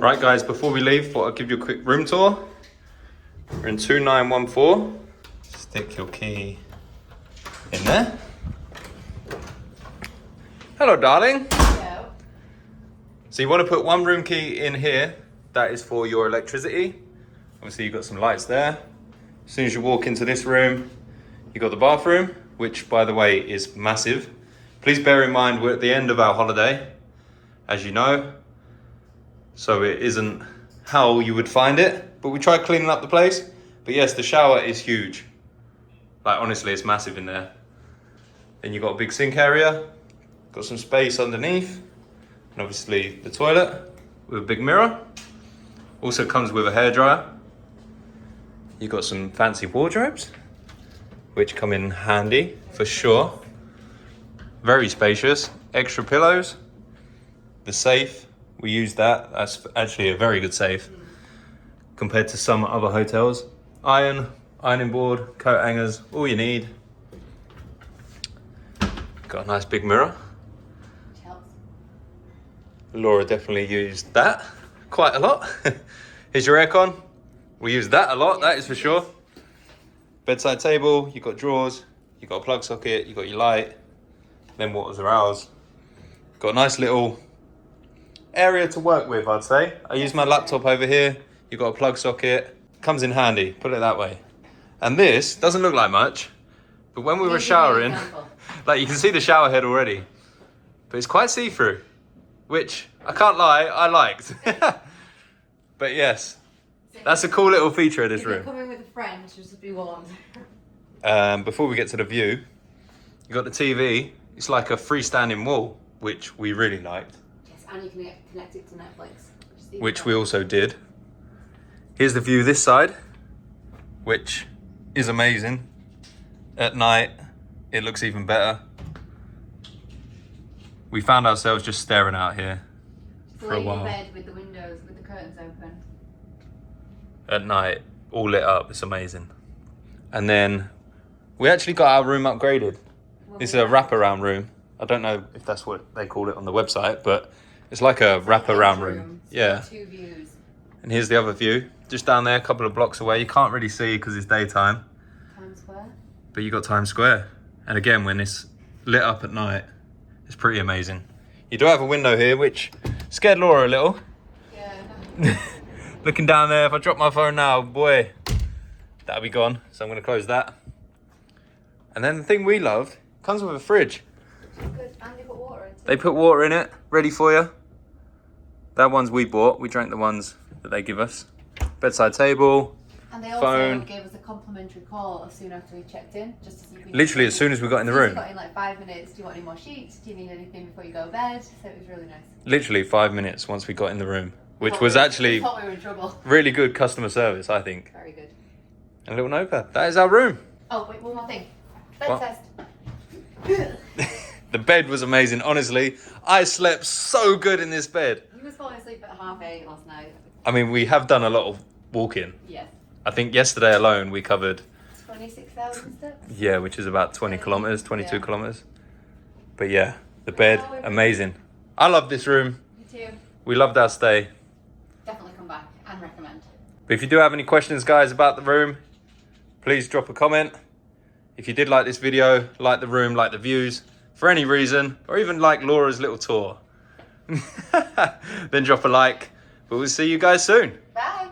Right guys, before we leave, thought I'd give you a quick room tour. We're in 2914. Stick your key in there. Hello, darling. Hello. So you want to put one room key in here. That is for your electricity. Obviously you've got some lights there. As soon as you walk into this room, you've got the bathroom, which by the way is massive. Please bear in mind we're at the end of our holiday, as you know. So it isn't how you would find it, but we tried cleaning up the place. But yes, the shower is huge. Like honestly, it's massive in there. Then you've got a big sink area, got some space underneath, and obviously the toilet with a big mirror. Also comes with a hairdryer. You've got some fancy wardrobes, which come in handy for sure. Very spacious, extra pillows. The safe, we use that. That's actually a very good safe compared to some other hotels. Ironing board, coat hangers, all you need. Got a nice big mirror. Laura definitely used that quite a lot. Here's your aircon. We use that a lot, that is for sure. Bedside table, you've got drawers, you've got a plug socket, you've got your light. Then waters are ours. Got a nice little area to work with, I'd say. I use my laptop over here. You've got a plug socket. Comes in handy, put it that way. And this doesn't look like much, but when we were showering, like you can see the shower head already, but it's quite see-through, which I can't lie, I liked. But yes, that's a cool little feature of this room. Coming with a friend, just be warned. Before we get to the view, you got the TV. It's like a freestanding wall, which we really liked. Yes, and you can connect it to Netflix. Which we also did. Here's the view this side, which is amazing. At night, it looks even better. We found ourselves just staring out here for a while. Bed with the windows, with the curtains open. At night, all lit up, it's amazing. And then we actually got our room upgraded. This is a wraparound room. I don't know if that's what they call it on the website, but it's like a wraparound room. Yeah. Two views. And here's the other view, just down there, a couple of blocks away. You can't really see because it's daytime. Times Square. But you got Times Square. And again, when it's lit up at night, it's pretty amazing. You do have a window here, which scared Laura a little. Yeah. Looking down there, if I drop my phone now, boy, that'll be gone. So I'm gonna close that. And then the thing we loved, comes with a fridge. Good, and they put water in it. They put water in it, ready for you. That one's we bought. We drank the ones that they give us. Bedside table, and they also phone. gave us a complimentary call as soon after we checked in, just to see if we Literally as soon as we got in the room. We got in like 5 minutes. Do you want any more sheets? Do you need anything before you go to bed? So it was really nice. Literally 5 minutes once we got in the room, which was We actually thought we were in trouble. really good customer service, I think. Very good. And a little notepad. That is our room. Oh, wait, one more thing. Bed What? test. The bed was amazing, honestly. I slept so good in this bed. You was falling asleep at 8:30 last night. I mean, we have done a lot of walking. Yes. I think yesterday alone we covered, 26,000 steps. yeah, which is about 20 kilometers, 22 kilometers. But yeah, the bed, amazing. I love this room. Me too. We loved our stay. Definitely come back and recommend. But if you do have any questions, guys, about the room, please drop a comment. If you did like this video, like the room, like the views, for any reason, or even like Laura's little tour, then drop a like. But we'll see you guys soon.